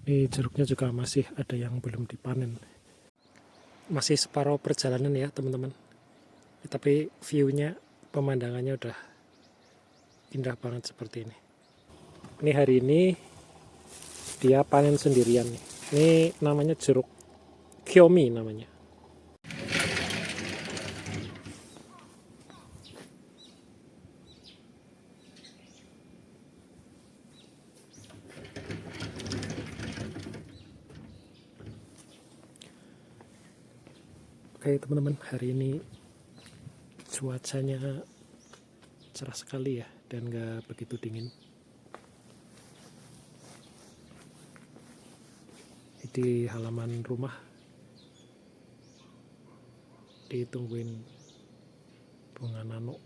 Ini jeruknya juga masih ada yang belum dipanen. Masih separuh perjalanan ya teman-teman. Tapi view-nya, pemandangannya udah indah banget seperti ini. Ini hari ini dia panen sendirian nih. Ini namanya jeruk Kiyomi namanya. Oke teman-teman, hari ini cuacanya cerah sekali ya, dan gak begitu dingin. Di halaman rumah ditungguin bunga nano.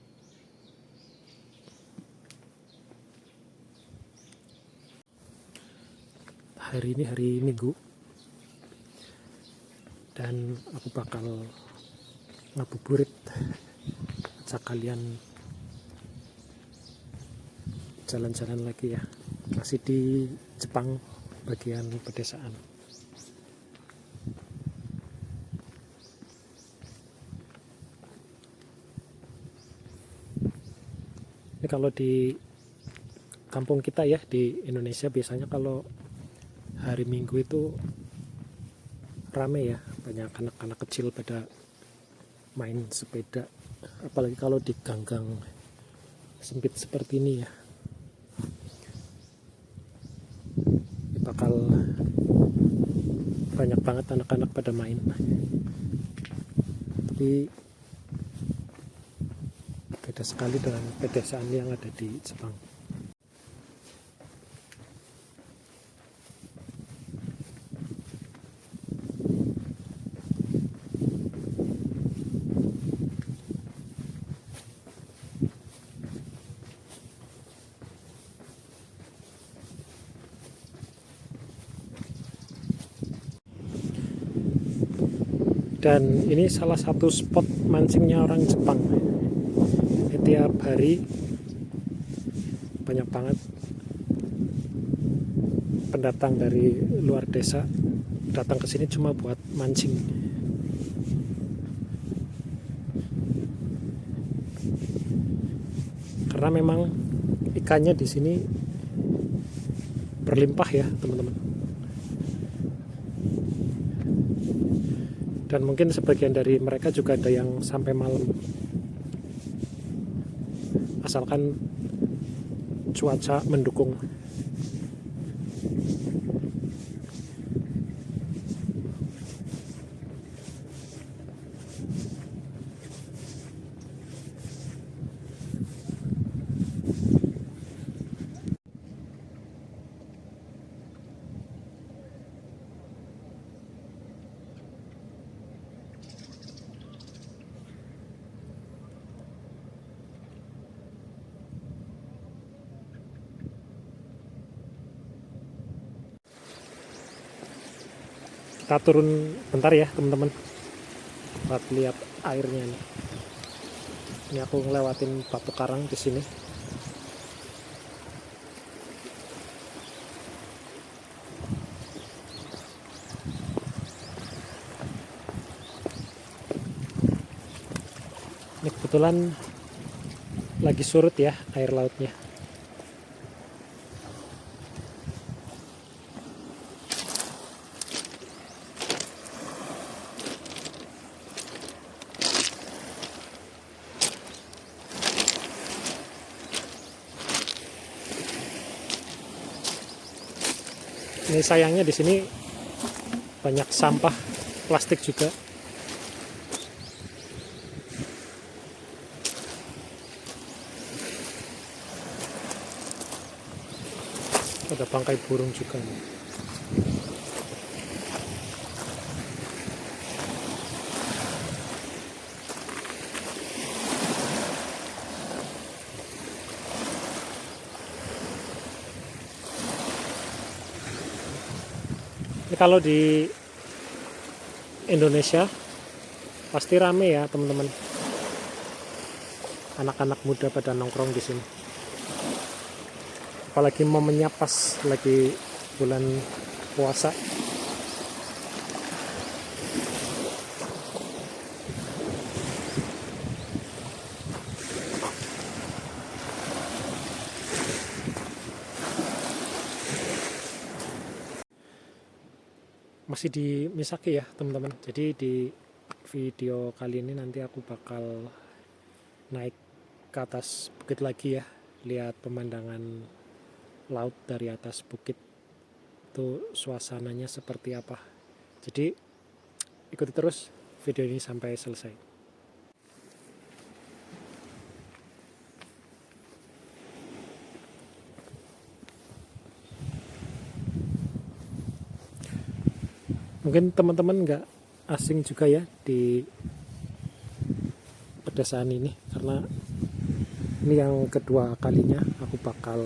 Hari ini hari Minggu, dan aku bakal ngabuburit, ajak kalian jalan-jalan lagi ya. Masih di Jepang, bagian pedesaan. Ini kalau di kampung kita ya, di Indonesia biasanya kalau hari Minggu itu rame ya, banyak anak-anak kecil pada main sepeda, apalagi kalau di gang-gang sempit seperti ini ya. Bakal banyak banget anak-anak pada main. Tapi beda sekali dengan pedesaan yang ada di Jepang. Dan ini salah satu spot mancingnya orang Jepang. Tiap hari banyak banget pendatang dari luar desa datang ke sini cuma buat mancing. Karena memang ikannya di sini berlimpah ya teman-teman. Dan mungkin sebagian dari mereka juga ada yang sampai malam, asalkan cuaca mendukung. Kita turun bentar ya teman-teman, buat lihat airnya nih. Ini aku ngelewatin batu karang di sini. Ini kebetulan lagi surut ya air lautnya. Ini sayangnya di sini banyak sampah plastik juga. Ada bangkai burung juga nih. Ini kalau di Indonesia pasti rame ya teman-teman. Anak-anak muda pada nongkrong di sini. Apalagi momennya pas lagi bulan puasa. Masih di Misaki ya teman-teman. Jadi di video kali ini nanti aku bakal naik ke atas bukit lagi ya, lihat pemandangan laut dari atas bukit itu suasananya seperti apa. Jadi ikuti terus video ini sampai selesai. Mungkin teman-teman nggak asing juga ya di pedesaan ini, karena ini yang kedua kalinya aku bakal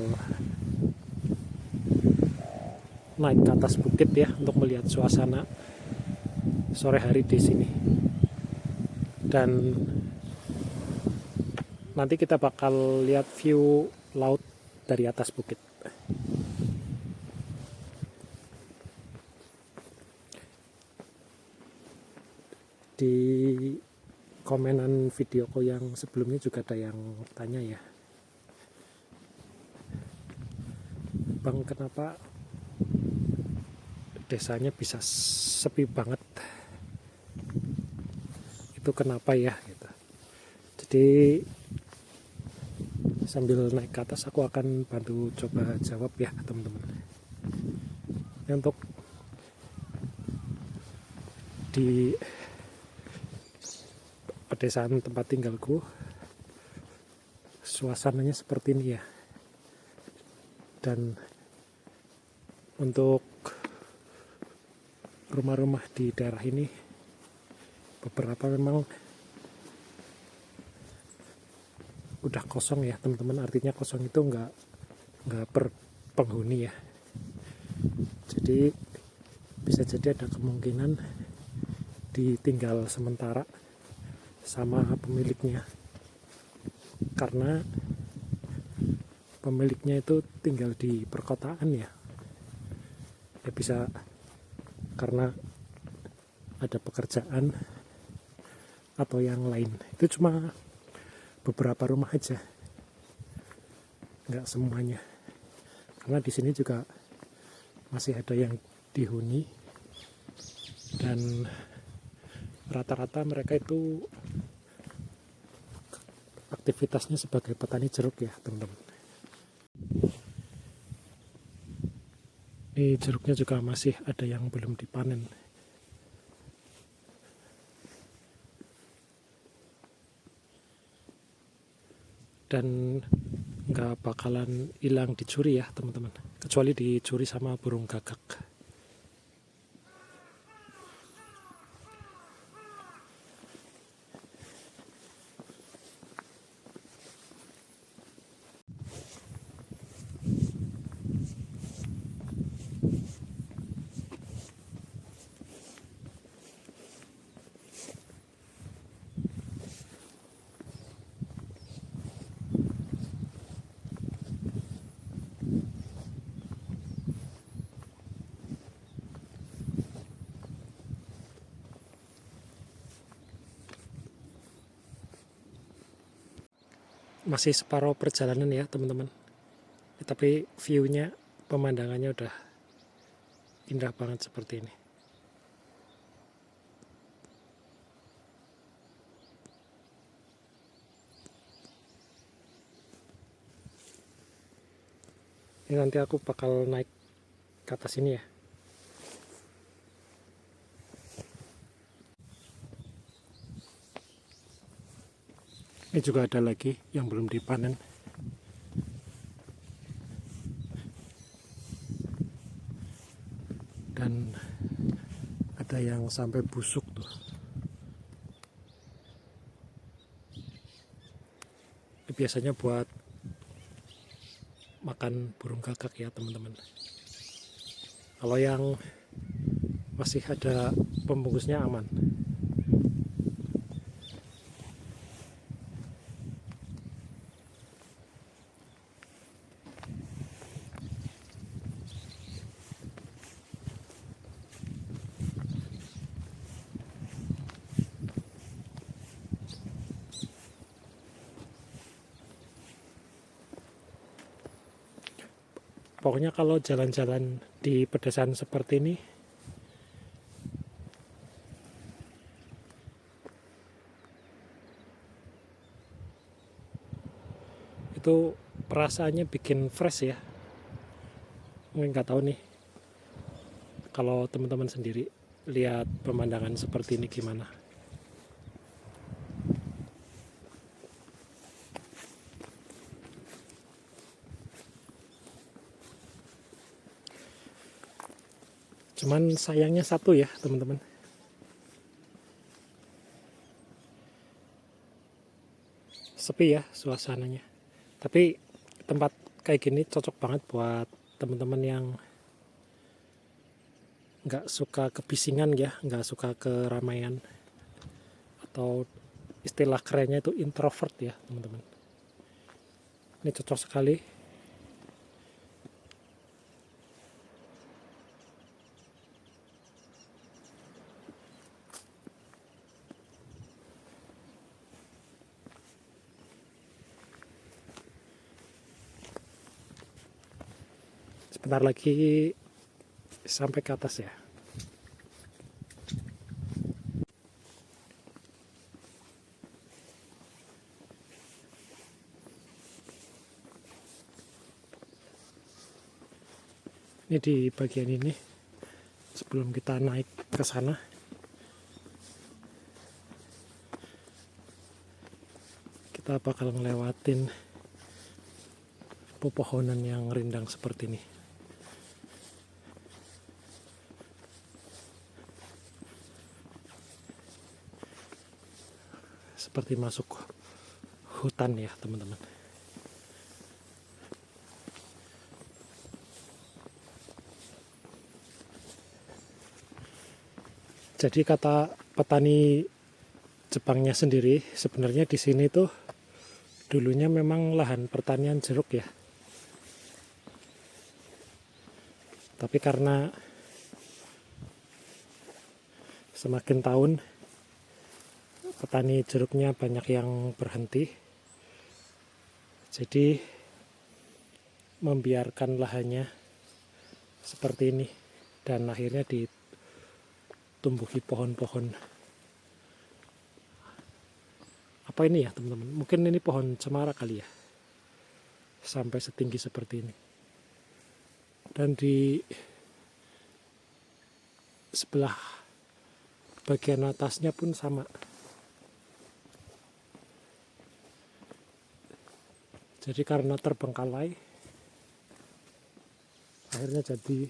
naik ke atas bukit ya untuk melihat suasana sore hari di sini. Dan nanti kita bakal lihat view laut dari atas bukit. Di komenan videoku yang sebelumnya juga ada yang tanya ya, Bang, kenapa desanya bisa sepi banget, itu kenapa ya gitu. Jadi sambil naik ke atas aku akan bantu coba jawab ya teman-teman. Untuk di pedesaan tempat tinggalku suasananya seperti ini ya. Dan untuk rumah-rumah di daerah ini beberapa memang udah kosong ya teman-teman. Artinya kosong itu nggak per penghuni ya. Jadi bisa jadi ada kemungkinan ditinggal sementara sama pemiliknya, karena pemiliknya itu tinggal di perkotaan ya. Ya bisa karena ada pekerjaan atau yang lain. Itu cuma beberapa rumah aja, nggak semuanya, karena di sini juga masih ada yang dihuni dan rata-rata mereka itu aktivitasnya sebagai petani jeruk ya teman-teman. Ini jeruknya juga masih ada yang belum dipanen. Dan nggak bakalan hilang dicuri ya teman-teman, kecuali dicuri sama burung gagak. Masih separuh perjalanan ya teman-teman, tapi view-nya, pemandangannya udah indah banget seperti ini. Ini nanti aku bakal naik ke atas ini ya. Ini juga ada lagi yang belum dipanen. Dan ada yang sampai busuk tuh. Ini biasanya buat makan burung gagak ya teman-teman. Kalau yang masih ada pembungkusnya aman. Pokoknya kalau jalan-jalan di pedesaan seperti ini, itu perasaannya bikin fresh ya. Mungkin nggak tahu nih kalau teman-teman sendiri lihat pemandangan seperti ini gimana. Cuman sayangnya satu ya teman-teman, sepi ya suasananya. Tapi tempat kayak gini cocok banget buat teman-teman yang nggak suka kebisingan ya, nggak suka keramaian, atau istilah kerennya itu introvert ya teman-teman. Ini cocok sekali. Sebentar lagi sampai ke atas ya. Ini di bagian ini sebelum kita naik ke sana. Kita bakal ngelewatin pepohonan yang rindang seperti ini. Seperti masuk hutan ya teman-teman. Jadi kata petani Jepangnya sendiri, sebenarnya di sini tuh dulunya memang lahan pertanian jeruk ya. Tapi karena semakin tahun petani jeruknya banyak yang berhenti, jadi membiarkan lahannya seperti ini dan akhirnya ditumbuhi pohon-pohon. Apa ini ya teman-teman? Mungkin ini pohon cemara kali ya, sampai setinggi seperti ini. Dan di sebelah bagian atasnya pun sama. Jadi karena terbengkalai, akhirnya jadi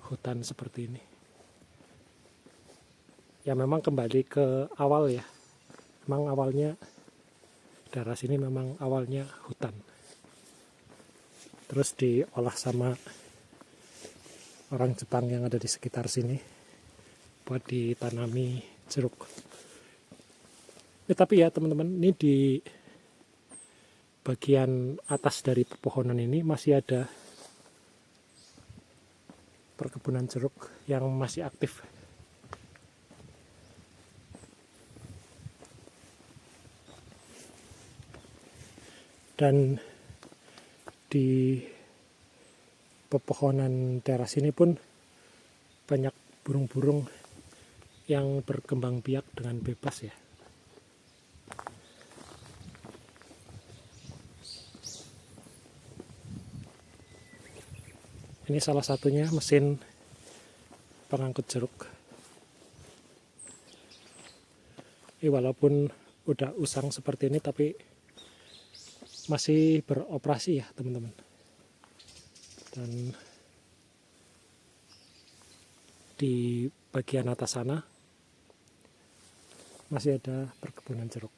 hutan seperti ini. Ya memang kembali ke awal ya. Memang awalnya daerah sini memang awalnya hutan. Terus diolah sama orang Jepang yang ada di sekitar sini buat ditanami jeruk. Ya, tapi ya teman-teman, ini di bagian atas dari pepohonan ini masih ada perkebunan jeruk yang masih aktif. Dan di pepohonan teras ini pun banyak burung-burung yang berkembang biak dengan bebas ya. Ini salah satunya mesin pengangkut jeruk. Ini walaupun udah usang seperti ini tapi masih beroperasi ya teman-teman. Dan di bagian atas sana masih ada perkebunan jeruk.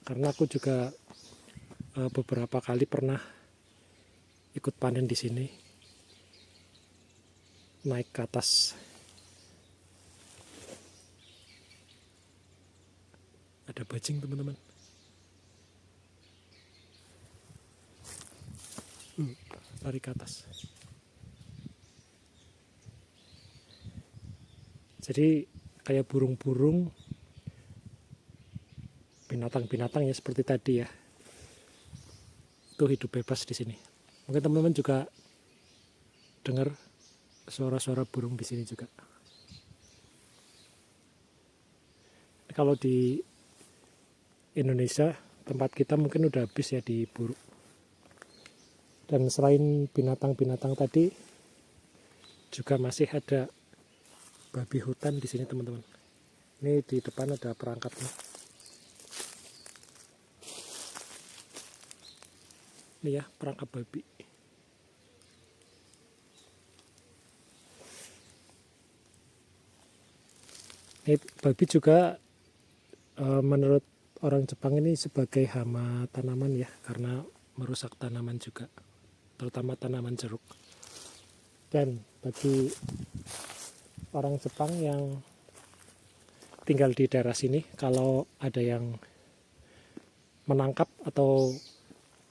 Karena aku juga beberapa kali pernah ikut panen di sini, naik ke atas. Ada bajing teman-teman. Lari ke atas. Jadi kayak burung-burung binatang-binatang ya seperti tadi ya, itu hidup bebas di sini. Mungkin teman-teman juga dengar suara-suara burung di sini juga. Kalau di Indonesia tempat kita mungkin udah habis ya diburu. Dan selain binatang-binatang tadi juga masih ada babi hutan di sini teman-teman. Ini di depan ada perangkapnya. Ini ya perangkap babi. Ini babi juga menurut orang Jepang ini sebagai hama tanaman ya, karena merusak tanaman juga, terutama tanaman jeruk. Dan bagi orang Jepang yang tinggal di daerah sini, kalau ada yang menangkap atau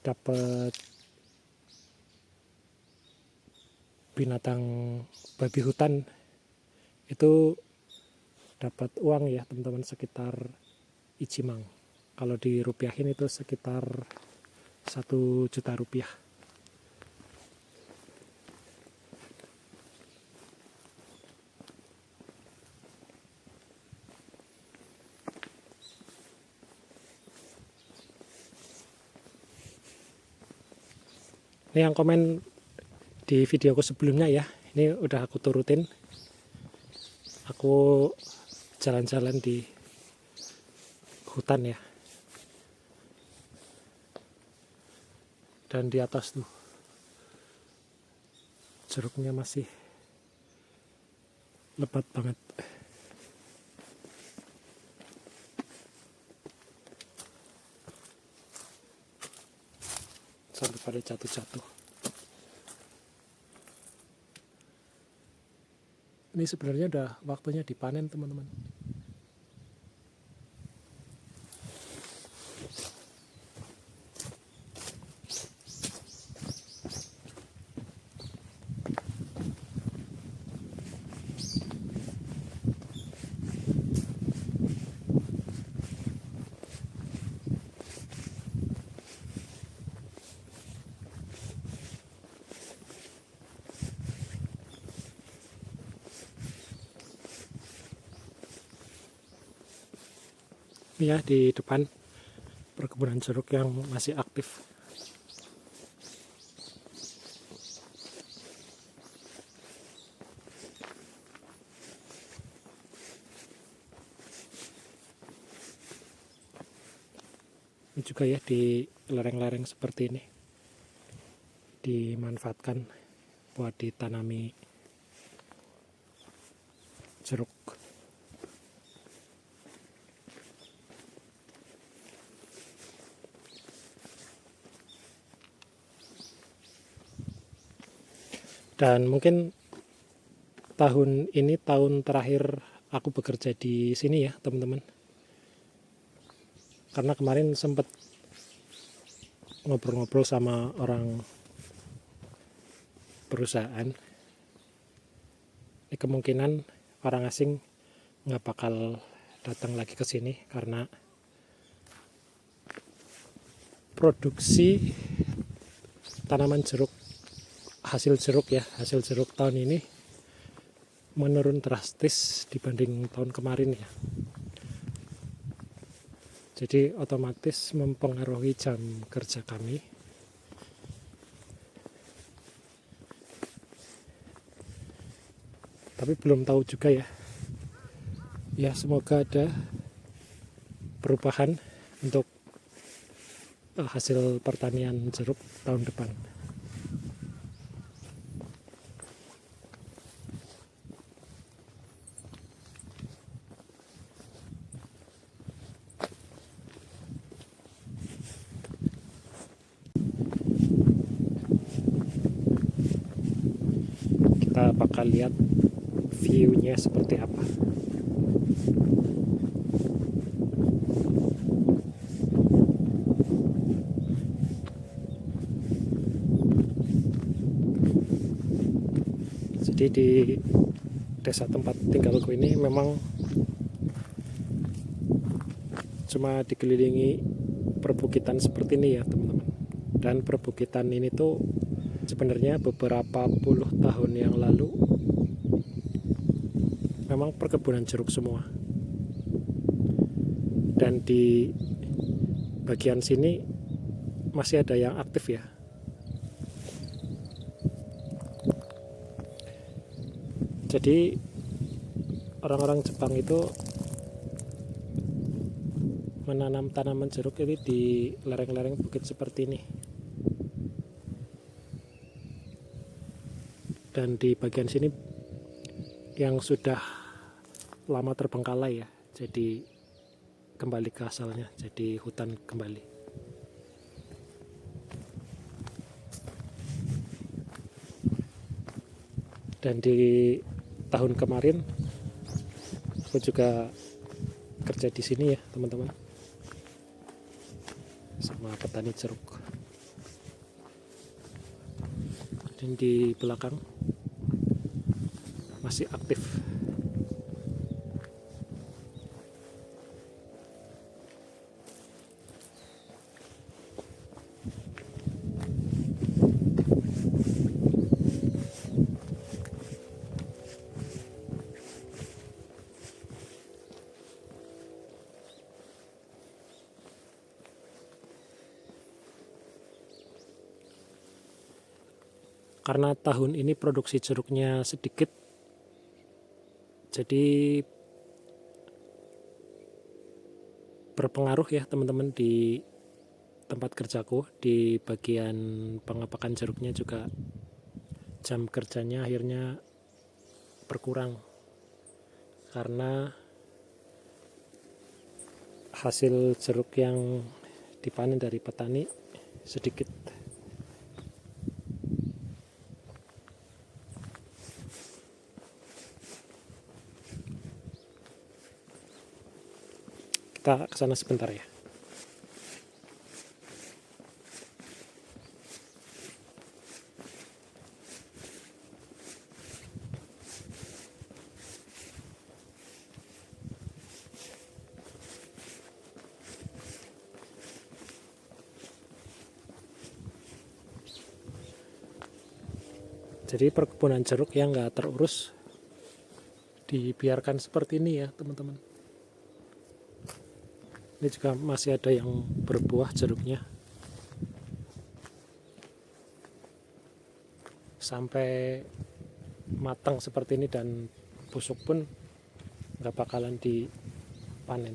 dapat binatang babi hutan itu dapat uang ya teman-teman, sekitar Ichimang. Kalau dirupiahin itu sekitar 1 juta rupiah. Ini yang komen di videoku sebelumnya ya, ini udah aku turutin. Aku jalan-jalan di hutan ya, dan di atas tuh jeruknya masih lebat banget. Sampai pada jatuh-jatuh. Ini sebenarnya udah waktunya dipanen teman-teman. Ini ya di depan perkebunan jeruk yang masih aktif. Ini juga ya di lereng-lereng seperti ini dimanfaatkan buat ditanami jeruk. Dan mungkin tahun ini tahun terakhir aku bekerja di sini ya teman-teman. Karena kemarin sempat ngobrol-ngobrol sama orang perusahaan. Ini kemungkinan orang asing nggak bakal datang lagi ke sini karena produksi tanaman jeruk, hasil jeruk tahun ini menurun drastis dibanding tahun kemarin ya. Jadi otomatis mempengaruhi jam kerja kami. Tapi belum tahu juga ya. Ya semoga ada perubahan untuk hasil pertanian jeruk tahun depan. Kita bakal lihat view-nya seperti apa. Jadi di desa tempat tinggalku ini memang cuma dikelilingi perbukitan seperti ini ya teman-teman. Dan perbukitan ini tuh sebenarnya beberapa puluh tahun yang lalu memang perkebunan jeruk semua. Dan di bagian sini masih ada yang aktif ya. Jadi orang-orang Jepang itu menanam tanaman jeruk ini di lereng-lereng bukit seperti ini. Dan di bagian sini yang sudah lama terbengkalai ya, jadi kembali ke asalnya, jadi hutan kembali. Dan di tahun kemarin aku juga kerja di sini ya teman-teman, sama petani jeruk. Dan di belakang masih aktif. Karena tahun ini produksi jeruknya sedikit, jadi berpengaruh ya teman-teman di tempat kerjaku. Di bagian pengepakan jeruknya juga jam kerjanya akhirnya berkurang karena hasil jeruk yang dipanen dari petani sedikit. Kita kesana sebentar ya. Jadi perkebunan jeruk yang nggak terurus dibiarkan seperti ini ya teman-teman. Ini juga masih ada yang berbuah jeruknya. Sampai matang seperti ini dan busuk pun nggak bakalan dipanen.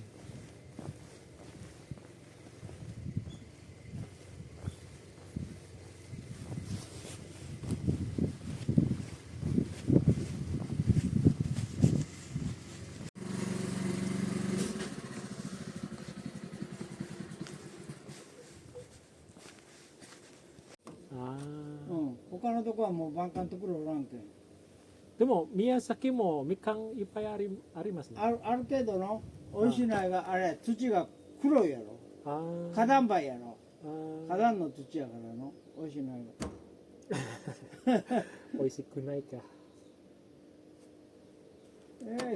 Ah, 他のとこはもう万感ところおらんけん。でも宮崎もみかんいっぱいありますね。ある程度の美味しいのがあれ土が黒いやろ。あー花壇灰やろ。あー花壇の土やからの美味しいのが。美味しくないか。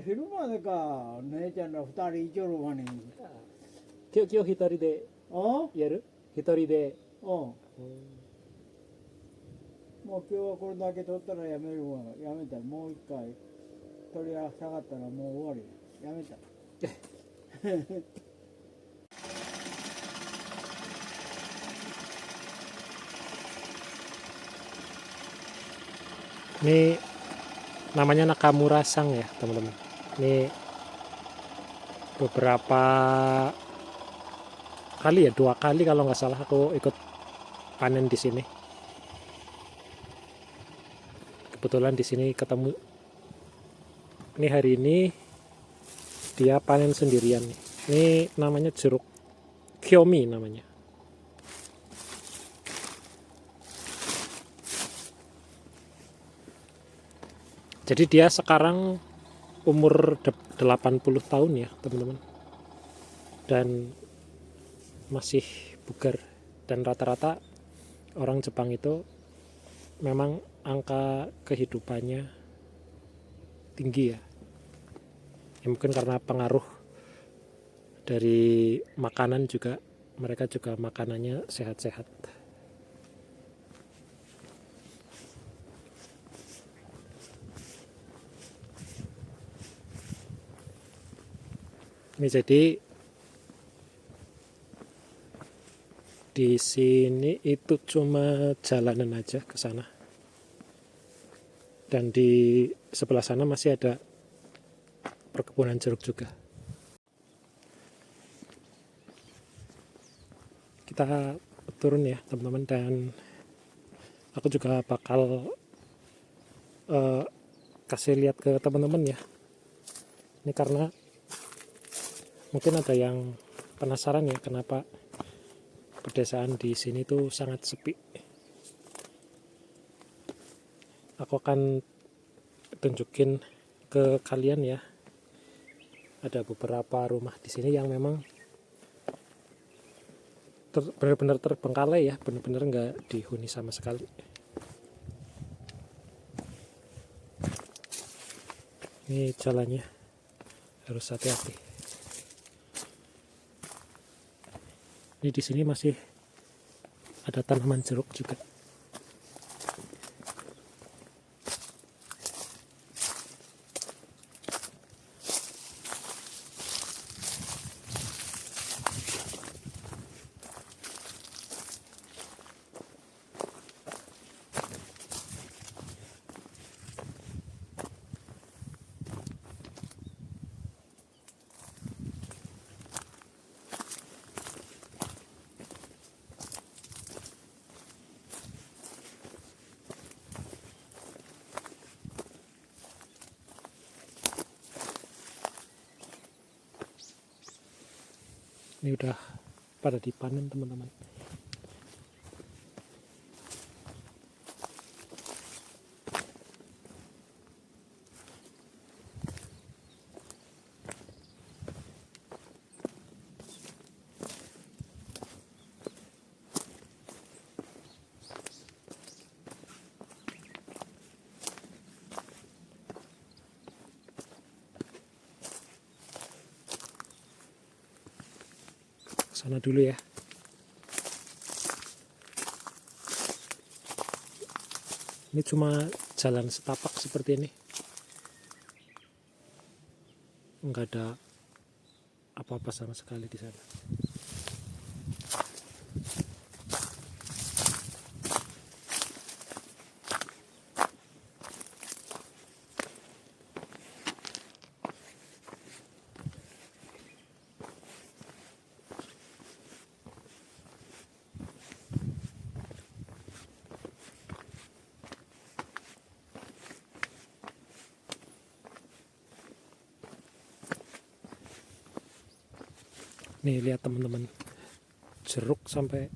昼までか姉ちゃんら二人いちょるわね。今日一人でお？やる？一人で。お。もう今日はこれだけ取ったらやめるわ。やめた。もう一回取り下がったらもう終わり。やめた。Ini namanya Nakamura Sang ya teman-teman. Ini beberapa kali ya, 2 kali kalau nggak salah aku ikut panen di sini. Kebetulan di sini ketemu. Ini hari ini dia panen sendirian nih. Ini namanya jeruk Kiyomi namanya. Jadi dia sekarang umur 80 tahun ya teman-teman. Dan masih bugar. Dan rata-rata orang Jepang itu memang angka kehidupannya tinggi ya. Ya mungkin karena pengaruh Dari makanan juga, mereka juga makanannya sehat-sehat. Ini jadi di sini itu cuma jalanan aja ke sana. Dan di sebelah sana masih ada perkebunan jeruk juga. Kita turun ya teman-teman, dan aku juga bakal kasih lihat ke teman-teman ya. Ini karena mungkin ada yang penasaran ya kenapa pedesaan di sini tuh sangat sepi. Aku akan tunjukin ke kalian ya. Ada beberapa rumah di sini yang memang benar-benar terbengkalai ya, benar-benar nggak dihuni sama sekali. Ini jalannya harus hati-hati. Ini di sini masih ada tanaman jeruk juga. Ini udah pada dipanen teman-teman. Sana dulu ya. Ini cuma jalan setapak seperti ini. Enggak ada apa-apa sama sekali di sana. Nih lihat teman-teman, jeruk sampai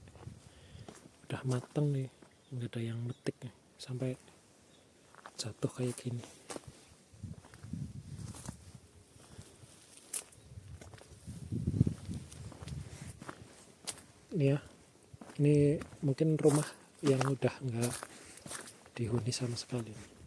udah matang nih, nggak ada yang metik nih, sampai jatuh kayak gini. Ini ya, ini mungkin rumah yang udah nggak dihuni sama sekali.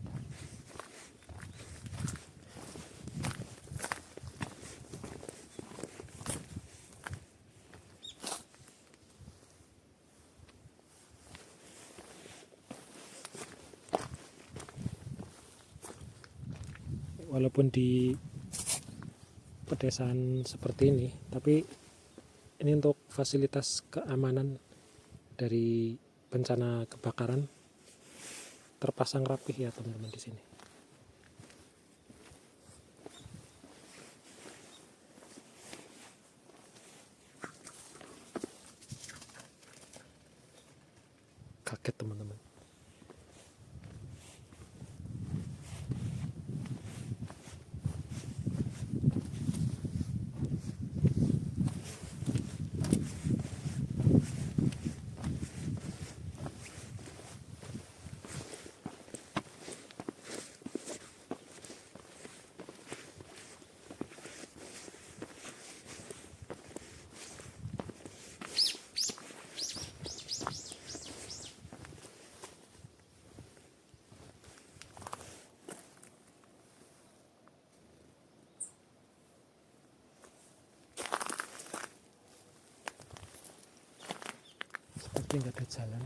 Walaupun di pedesaan seperti ini, tapi ini untuk fasilitas keamanan dari bencana kebakaran terpasang rapih ya teman-teman di sini. Kaget teman-teman. tapi nggak ada jalan.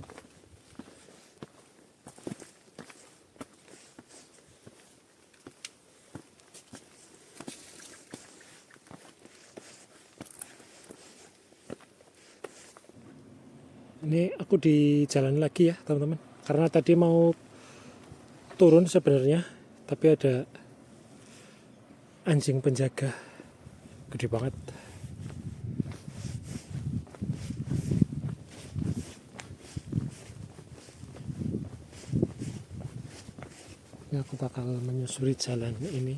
Ini aku di jalan lagi ya teman-teman, karena tadi mau turun sebenarnya, tapi ada anjing penjaga gede banget. Ini aku bakal menyusuri jalan ini.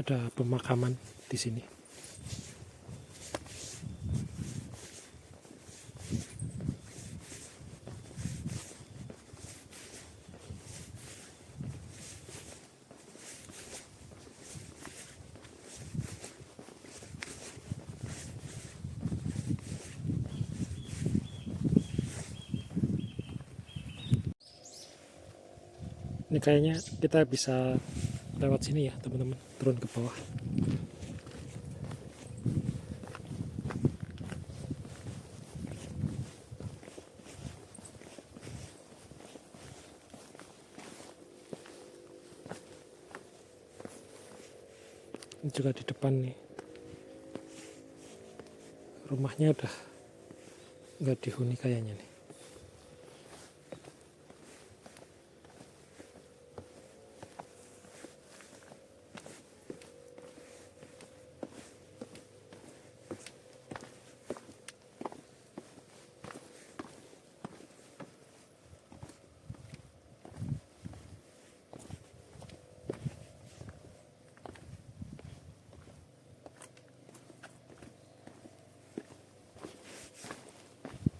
Ada pemakaman di sini. Ini kayaknya kita bisa lewat sini ya teman-teman, turun ke bawah. Ini juga di depan nih, rumahnya udah nggak dihuni kayaknya nih.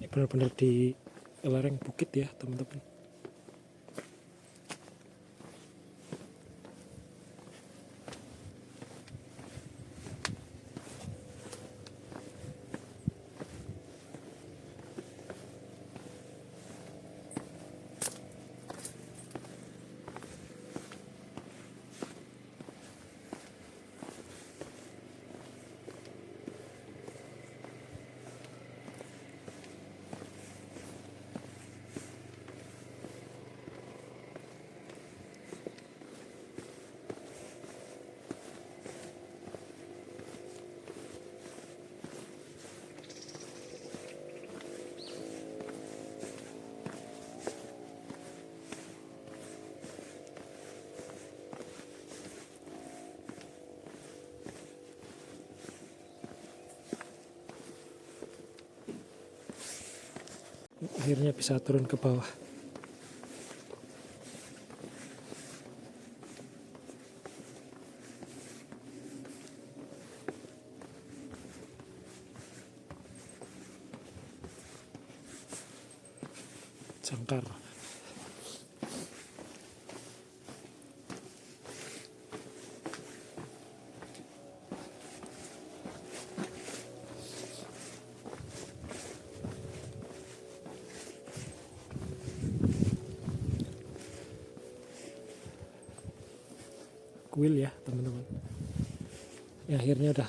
Ini benar-benar di lereng bukit ya teman-teman. Akhirnya bisa turun ke bawah. Jangkar. Kuil ya teman-teman. Ya akhirnya udah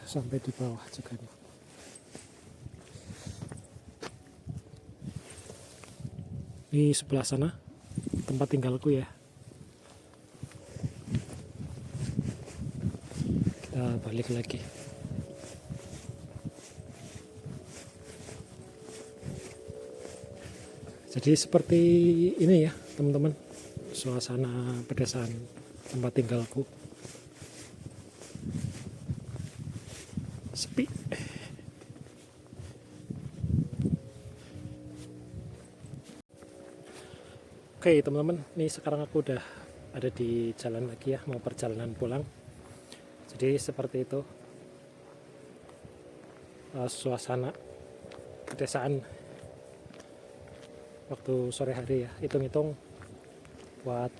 sampai di bawah juga nih. Di sebelah sana tempat tinggalku ya. Kita balik lagi. Jadi seperti ini ya teman-teman, suasana pedesaan tempat tinggalku. Sepi. Oke teman-teman, ini sekarang aku udah ada di jalan lagi ya, mau perjalanan pulang. Jadi seperti itu suasana pedesaan waktu sore hari ya. Hitung-hitung buat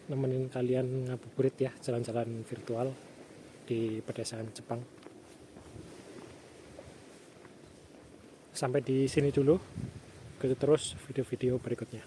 nemenin kalian ngabuburit ya, jalan-jalan virtual di pedesaan Jepang. Sampai di sini dulu. Ikuti terus video-video berikutnya.